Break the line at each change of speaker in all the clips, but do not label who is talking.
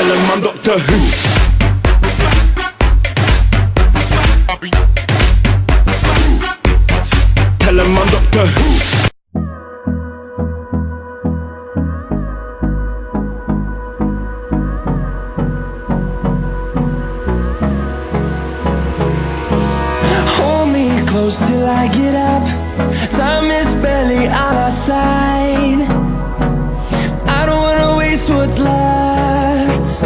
Tell him I'm Doctor Who. Tell him I'm Doctor Who.
Close till I get up. Time is barely on our side. I don't wanna waste what's left.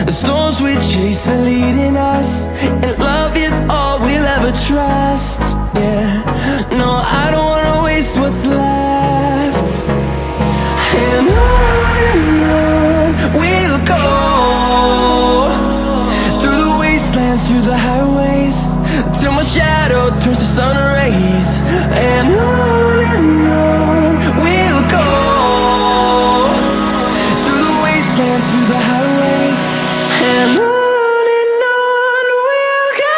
The storms we chase are leading us, and love is all we'll ever trust. Yeah, no, I don't wanna waste what's left. And on we'll go, through the wastelands, through the highways, till my shadow turns to sun rays. And on we'll go, through the wastelands, through the highways, and on we'll go.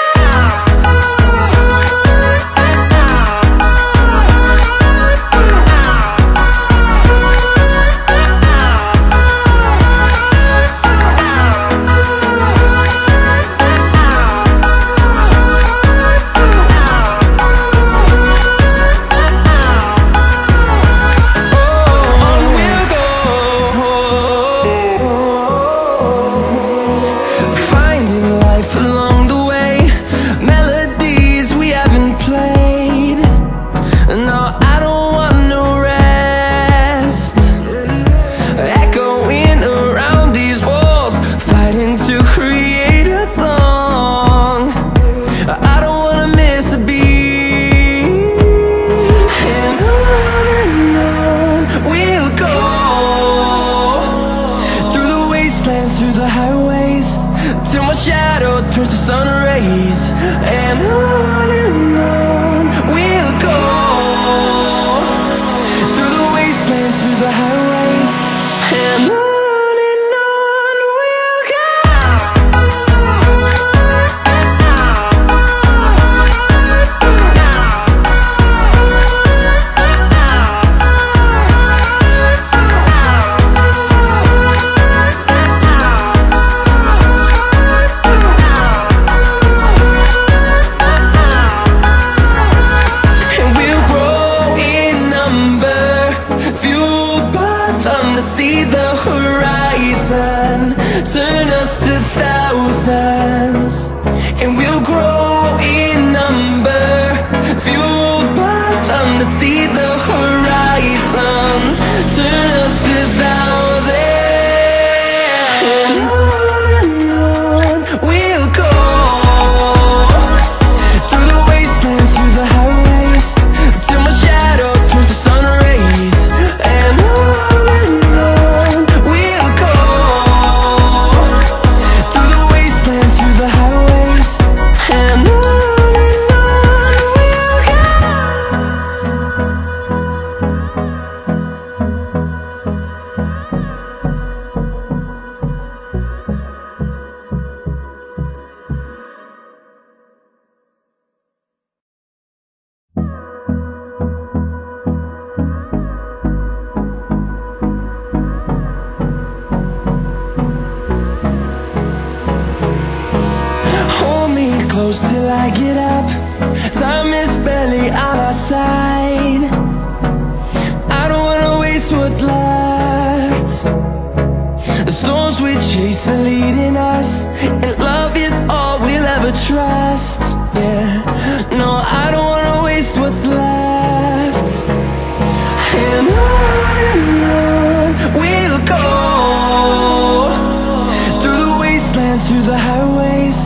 Turns to sun rays, and on we'll go, through the wastelands, through the highways, and on we'll go. See the horizon, turn us to thousands, and we'll grow in number, fueled by them to see the horizon, turn us to thousands, and on we'll go, through the wastelands, through the highways, till my shadow turns to sun rays, and on close till I get up. Time is barely on our side. I don't wanna waste what's left. The storms we chase are leading us, and love is all we'll ever trust. Yeah, no, I don't wanna waste what's left. And on we'll go, through the wastelands, through the highways,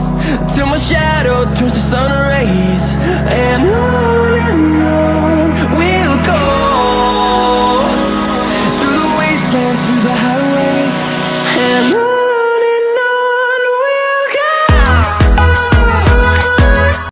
till my shadow turns to sun